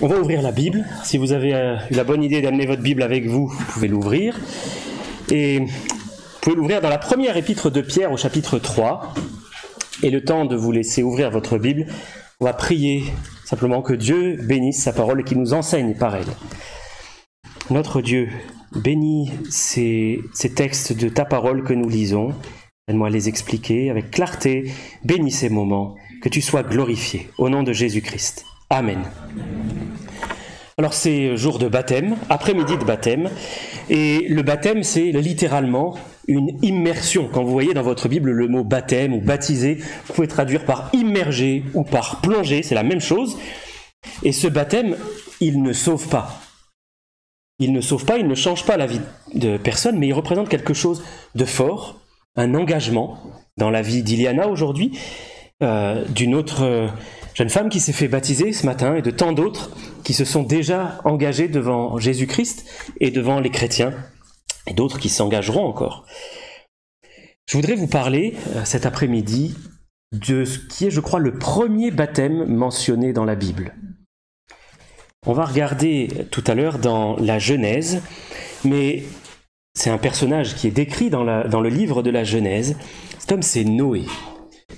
On va ouvrir la Bible. Si vous avez eu la bonne idée d'amener votre Bible avec vous, vous pouvez l'ouvrir. Et vous pouvez l'ouvrir dans la première épître de Pierre au chapitre 3. Et le temps de vous laisser ouvrir votre Bible, on va prier simplement que Dieu bénisse sa parole et qu'il nous enseigne par elle. Notre Dieu, bénis ces textes de ta parole que nous lisons. Aide-moi à les expliquer avec clarté. Bénis ces moments. Que tu sois glorifié. Au nom de Jésus-Christ. Amen. Alors c'est jour de baptême, après-midi de baptême, et le baptême c'est littéralement une immersion. Quand vous voyez dans votre Bible le mot baptême ou baptiser, vous pouvez traduire par immerger ou par plonger, c'est la même chose. Et ce baptême, il ne sauve pas. Il ne sauve pas, il ne change pas la vie de personne, mais il représente quelque chose de fort, un engagement dans la vie d'Iliana aujourd'hui, d'une autre jeune femme qui s'est fait baptiser ce matin et de tant d'autres qui se sont déjà engagés devant Jésus-Christ et devant les chrétiens et d'autres qui s'engageront encore. Je voudrais vous parler cet après-midi de ce qui est, je crois, le premier baptême mentionné dans la Bible. On va regarder tout à l'heure dans la Genèse, mais c'est un personnage qui est décrit dans le livre de la Genèse. Cet homme, c'est Noé.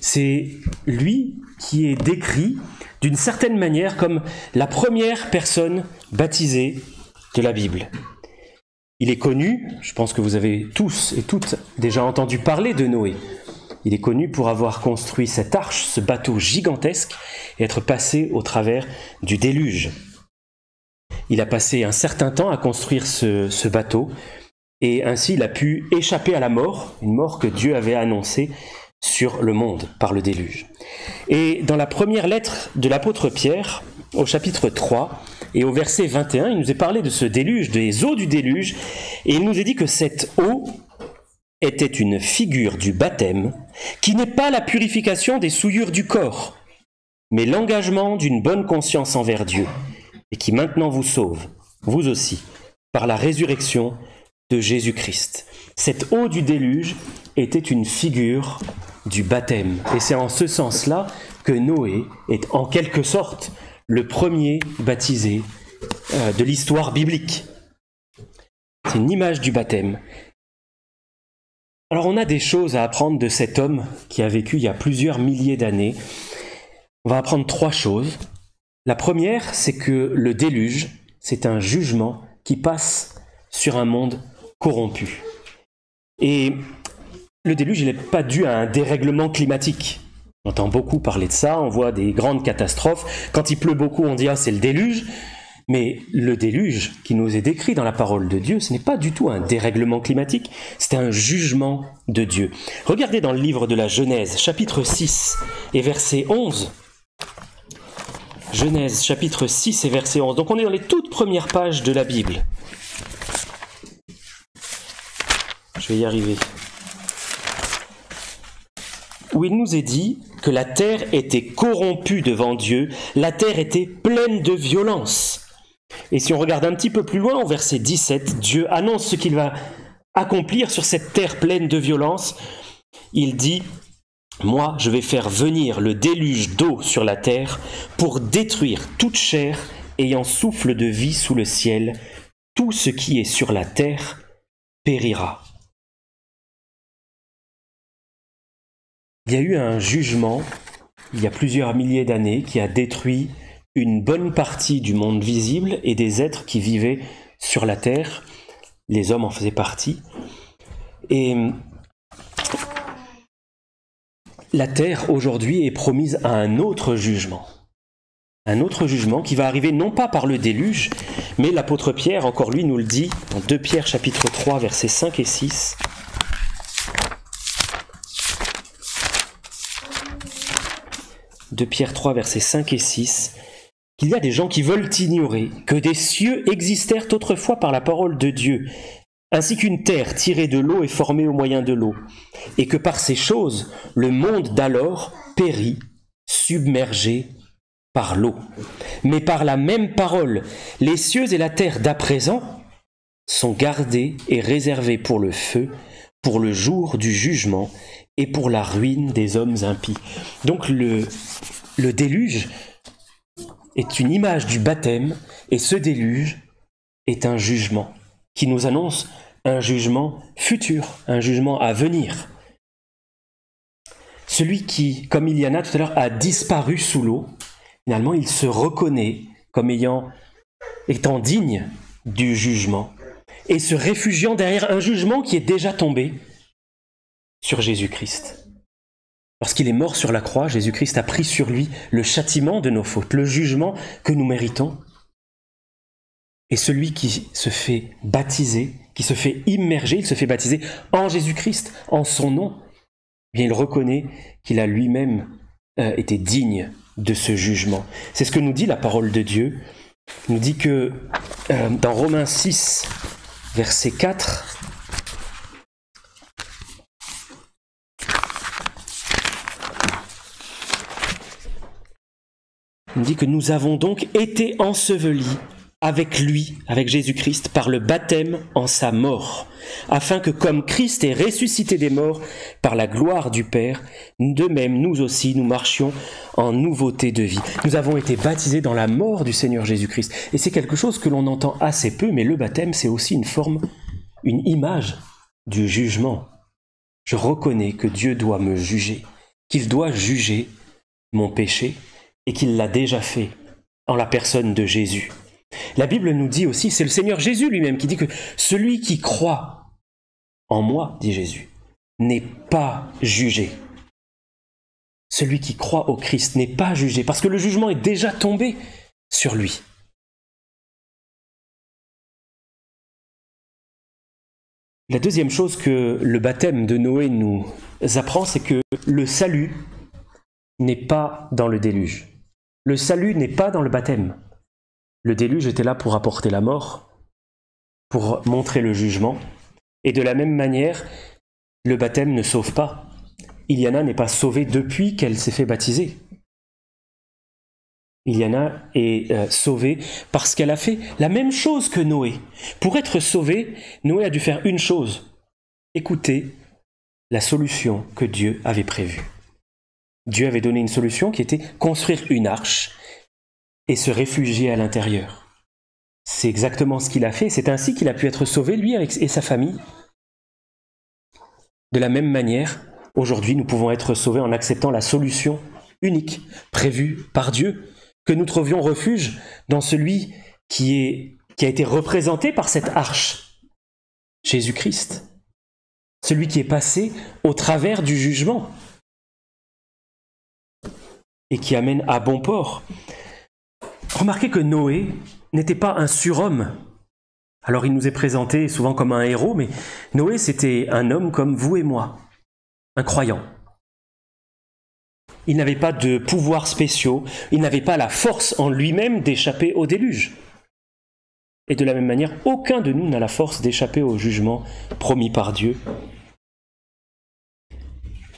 C'est lui qui est décrit d'une certaine manière comme la première personne baptisée de la Bible. Il est connu, je pense que vous avez tous et toutes déjà entendu parler de Noé. Il est connu pour avoir construit cette arche, ce bateau gigantesque, et être passé au travers du déluge. Il a passé un certain temps à construire ce bateau, et ainsi il a pu échapper à la mort, une mort que Dieu avait annoncée sur le monde par le déluge. Et dans la première lettre de l'apôtre Pierre, au chapitre 3 et au verset 21, il nous est parlé de ce déluge, des eaux du déluge, et il nous est dit que cette eau était une figure du baptême, qui n'est pas la purification des souillures du corps, mais l'engagement d'une bonne conscience envers Dieu, et qui maintenant vous sauve, vous aussi, par la résurrection de Jésus-Christ. Cette eau du déluge était une figure du baptême. Et c'est en ce sens-là que Noé est en quelque sorte le premier baptisé de l'histoire biblique. C'est une image du baptême. Alors on a des choses à apprendre de cet homme qui a vécu il y a plusieurs milliers d'années. On va apprendre 3 choses. La première, c'est que le déluge, c'est un jugement qui passe sur un monde corrompu. Et le déluge, il n'est pas dû à un dérèglement climatique. On entend beaucoup parler de ça, on voit des grandes catastrophes. Quand il pleut beaucoup, on dit « Ah, c'est le déluge ». Mais le déluge qui nous est décrit dans la parole de Dieu, ce n'est pas du tout un dérèglement climatique, c'est un jugement de Dieu. Regardez dans le livre de la Genèse, chapitre 6 et verset 11. Genèse, chapitre 6 et verset 11. Donc on est dans les toutes premières pages de la Bible. Je vais y arriver. Où il nous est dit que la terre était corrompue devant Dieu, la terre était pleine de violence. Et si on regarde un petit peu plus loin, au verset 17, Dieu annonce ce qu'il va accomplir sur cette terre pleine de violence. Il dit « Moi, je vais faire venir le déluge d'eau sur la terre pour détruire toute chair ayant souffle de vie sous le ciel. Tout ce qui est sur la terre périra. » Il y a eu un jugement, il y a plusieurs milliers d'années, qui a détruit une bonne partie du monde visible et des êtres qui vivaient sur la terre. Les hommes en faisaient partie. Et la terre, aujourd'hui, est promise à un autre jugement. Un autre jugement qui va arriver non pas par le déluge, mais l'apôtre Pierre, encore lui, nous le dit, dans 2 Pierre, chapitre 3, versets 5 et 6. 2 Pierre 3, versets 5 et 6, qu'il y a des gens qui veulent ignorer que des cieux existèrent autrefois par la parole de Dieu, ainsi qu'une terre tirée de l'eau est formée au moyen de l'eau, et que par ces choses, le monde d'alors périt, submergé par l'eau. Mais par la même parole, les cieux et la terre d'à présent sont gardés et réservés pour le feu, pour le jour du jugement et pour la ruine des hommes impies. Donc le déluge est une image du baptême, et ce déluge est un jugement qui nous annonce un jugement futur, un jugement à venir. Celui qui, comme Iliana tout à l'heure, a disparu sous l'eau, finalement il se reconnaît comme étant digne du jugement et se réfugiant derrière un jugement qui est déjà tombé sur Jésus-Christ. Lorsqu'il est mort sur la croix, Jésus-Christ a pris sur lui le châtiment de nos fautes, le jugement que nous méritons. Et celui qui se fait baptiser, qui se fait immerger, il se fait baptiser en Jésus-Christ, en son nom, eh bien il reconnaît qu'il a lui-même été digne de ce jugement. C'est ce que nous dit la parole de Dieu. Il nous dit que dans Romains 6, verset 4, il nous dit que nous avons donc été ensevelis avec lui, avec Jésus-Christ, par le baptême en sa mort, afin que comme Christ est ressuscité des morts par la gloire du Père, de même nous aussi nous marchions en nouveauté de vie. Nous avons été baptisés dans la mort du Seigneur Jésus-Christ. Et c'est quelque chose que l'on entend assez peu, mais le baptême c'est aussi une forme, une image du jugement. Je reconnais que Dieu doit me juger, qu'il doit juger mon péché, et qu'il l'a déjà fait en la personne de Jésus. La Bible nous dit aussi, c'est le Seigneur Jésus lui-même qui dit que celui qui croit en moi, dit Jésus, n'est pas jugé. Celui qui croit au Christ n'est pas jugé, parce que le jugement est déjà tombé sur lui. La deuxième chose que le baptême de Noé nous apprend, c'est que le salut n'est pas dans le déluge. Le salut n'est pas dans le baptême. Le déluge était là pour apporter la mort, pour montrer le jugement. Et de la même manière, le baptême ne sauve pas. Iliana n'est pas sauvée depuis qu'elle s'est fait baptiser. Iliana est sauvée parce qu'elle a fait la même chose que Noé. Pour être sauvée, Noé a dû faire une chose, écouter la solution que Dieu avait prévue. Dieu avait donné une solution qui était construire une arche et se réfugier à l'intérieur. C'est exactement ce qu'il a fait, c'est ainsi qu'il a pu être sauvé, lui et sa famille. De la même manière, aujourd'hui, nous pouvons être sauvés en acceptant la solution unique, prévue par Dieu, que nous trouvions refuge dans celui qui a été représenté par cette arche, Jésus-Christ, celui qui est passé au travers du jugement et qui amène à bon port. Remarquez que Noé n'était pas un surhomme. Alors il nous est présenté souvent comme un héros, mais Noé c'était un homme comme vous et moi, un croyant. Il n'avait pas de pouvoirs spéciaux, il n'avait pas la force en lui-même d'échapper au déluge. Et de la même manière, aucun de nous n'a la force d'échapper au jugement promis par Dieu.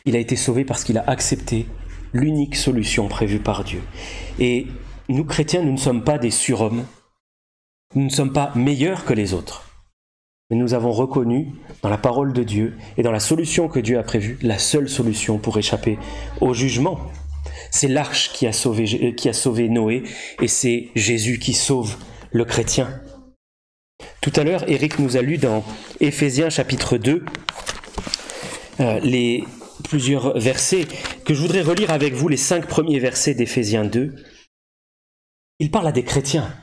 Il a été sauvé parce qu'il a accepté l'unique solution prévue par Dieu. Et nous, chrétiens, nous ne sommes pas des surhommes, nous ne sommes pas meilleurs que les autres. Mais nous avons reconnu dans la parole de Dieu et dans la solution que Dieu a prévue, la seule solution pour échapper au jugement. C'est l'arche qui a sauvé Noé et c'est Jésus qui sauve le chrétien. Tout à l'heure, Éric nous a lu dans Éphésiens chapitre 2 les plusieurs versets que je voudrais relire avec vous, les 5 premiers versets d'Éphésiens 2. Il parle à des chrétiens.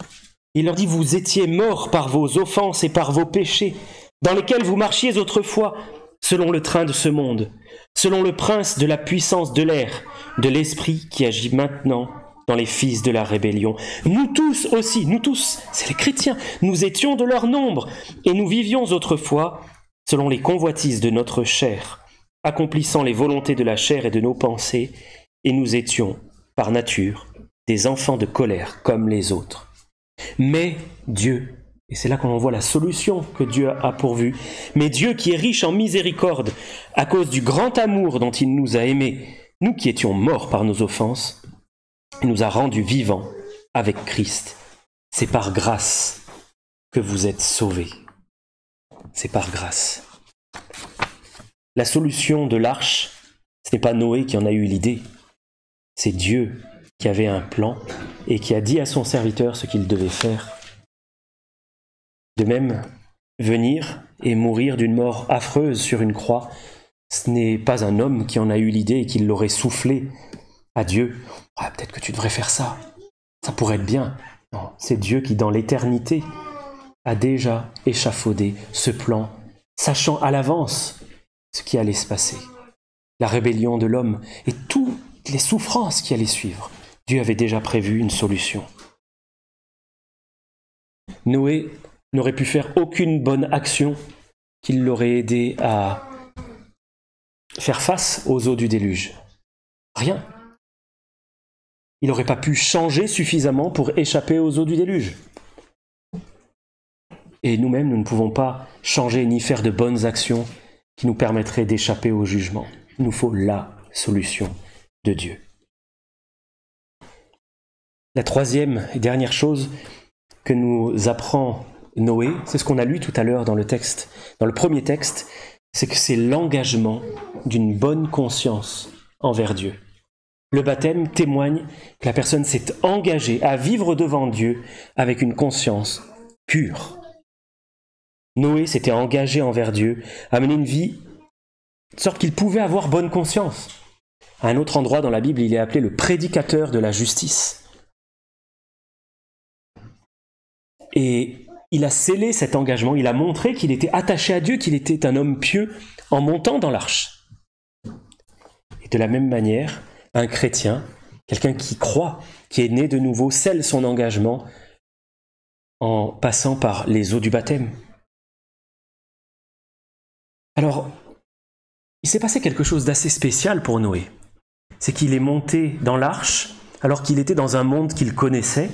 Il leur dit « Vous étiez morts par vos offenses et par vos péchés, dans lesquels vous marchiez autrefois, selon le train de ce monde, selon le prince de la puissance de l'air, de l'esprit qui agit maintenant dans les fils de la rébellion. Nous tous aussi, nous tous, c'est les chrétiens, nous étions de leur nombre, et nous vivions autrefois selon les convoitises de notre chair, accomplissant les volontés de la chair et de nos pensées, et nous étions, par nature, des enfants de colère comme les autres. Mais Dieu, et c'est là qu'on voit la solution que Dieu a pourvue, mais Dieu qui est riche en miséricorde, à cause du grand amour dont il nous a aimés, nous qui étions morts par nos offenses, nous a rendus vivants avec Christ. C'est par grâce que vous êtes sauvés. C'est par grâce. La solution de l'arche, ce n'est pas Noé qui en a eu l'idée, c'est Dieu qui avait un plan et qui a dit à son serviteur ce qu'il devait faire. De même, venir et mourir d'une mort affreuse sur une croix, ce n'est pas un homme qui en a eu l'idée et qui l'aurait soufflé à Dieu. Ah, peut-être que tu devrais faire ça, ça pourrait être bien. Non, c'est Dieu qui, dans l'éternité, a déjà échafaudé ce plan, sachant à l'avance ce qui allait se passer. La rébellion de l'homme et toutes les souffrances qui allaient suivre. Dieu avait déjà prévu une solution. Noé n'aurait pu faire aucune bonne action qui l'aurait aidé à faire face aux eaux du déluge. Rien. Il n'aurait pas pu changer suffisamment pour échapper aux eaux du déluge. Et nous-mêmes, nous ne pouvons pas changer ni faire de bonnes actions qui nous permettraient d'échapper au jugement. Il nous faut la solution de Dieu. La troisième et dernière chose que nous apprend Noé, c'est ce qu'on a lu tout à l'heure dans le texte, dans le premier texte, c'est que c'est l'engagement d'une bonne conscience envers Dieu. Le baptême témoigne que la personne s'est engagée à vivre devant Dieu avec une conscience pure. Noé s'était engagé envers Dieu à mener une vie de sorte qu'il pouvait avoir bonne conscience. À un autre endroit dans la Bible, il est appelé le prédicateur de la justice. Et il a scellé cet engagement, il a montré qu'il était attaché à Dieu, qu'il était un homme pieux en montant dans l'arche. Et de la même manière, un chrétien, quelqu'un qui croit, qui est né de nouveau, scelle son engagement en passant par les eaux du baptême. Alors, il s'est passé quelque chose d'assez spécial pour Noé. C'est qu'il est monté dans l'arche alors qu'il était dans un monde qu'il connaissait,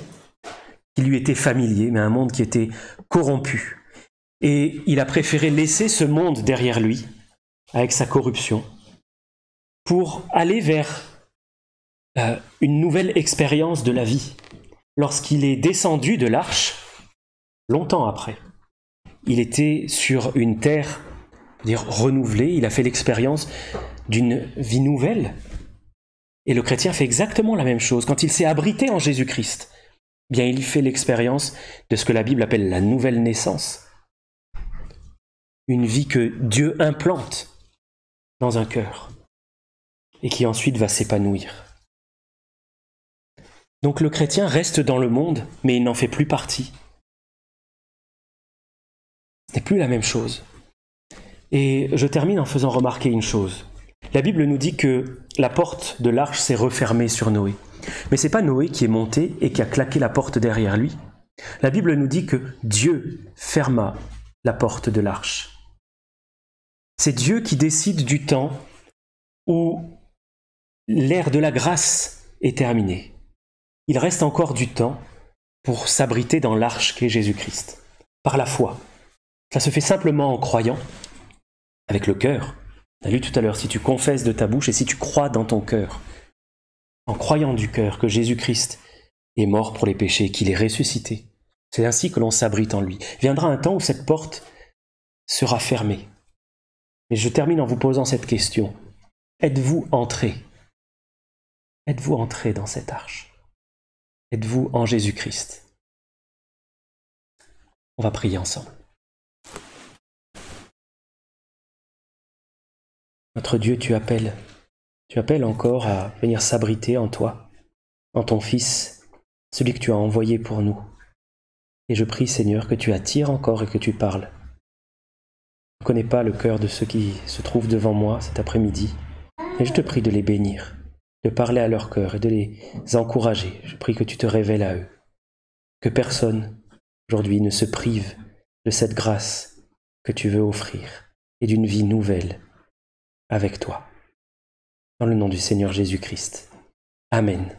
qui lui était familier, mais un monde qui était corrompu. Et il a préféré laisser ce monde derrière lui, avec sa corruption, pour aller vers une nouvelle expérience de la vie. Lorsqu'il est descendu de l'arche, longtemps après, il était sur une terre renouvelée, il a fait l'expérience d'une vie nouvelle. Et le chrétien fait exactement la même chose. Quand il s'est abrité en Jésus-Christ, bien il fait l'expérience de ce que la Bible appelle la nouvelle naissance. Une vie que Dieu implante dans un cœur et qui ensuite va s'épanouir. Donc le chrétien reste dans le monde, mais il n'en fait plus partie. Ce n'est plus la même chose. Et je termine en faisant remarquer une chose. La Bible nous dit que la porte de l'arche s'est refermée sur Noé. Mais ce n'est pas Noé qui est monté et qui a claqué la porte derrière lui. La Bible nous dit que Dieu ferma la porte de l'arche. C'est Dieu qui décide du temps où l'ère de la grâce est terminée. Il reste encore du temps pour s'abriter dans l'arche qu'est Jésus-Christ, par la foi. Ça se fait simplement en croyant, avec le cœur. On a lu tout à l'heure, si tu confesses de ta bouche et si tu crois dans ton cœur, en croyant du cœur que Jésus-Christ est mort pour les péchés, qu'il est ressuscité, c'est ainsi que l'on s'abrite en lui. Viendra un temps où cette porte sera fermée. Et je termine en vous posant cette question. Êtes-vous entré? Êtes-vous entré dans cette arche? Êtes-vous en Jésus-Christ? On va prier ensemble. Notre Dieu, tu appelles encore à venir s'abriter en toi, en ton Fils, celui que tu as envoyé pour nous. Et je prie, Seigneur, que tu attires encore et que tu parles. Je ne connais pas le cœur de ceux qui se trouvent devant moi cet après-midi, mais je te prie de les bénir, de parler à leur cœur et de les encourager. Je prie que tu te révèles à eux, que personne aujourd'hui ne se prive de cette grâce que tu veux offrir et d'une vie nouvelle avec toi. Dans le nom du Seigneur Jésus-Christ. Amen.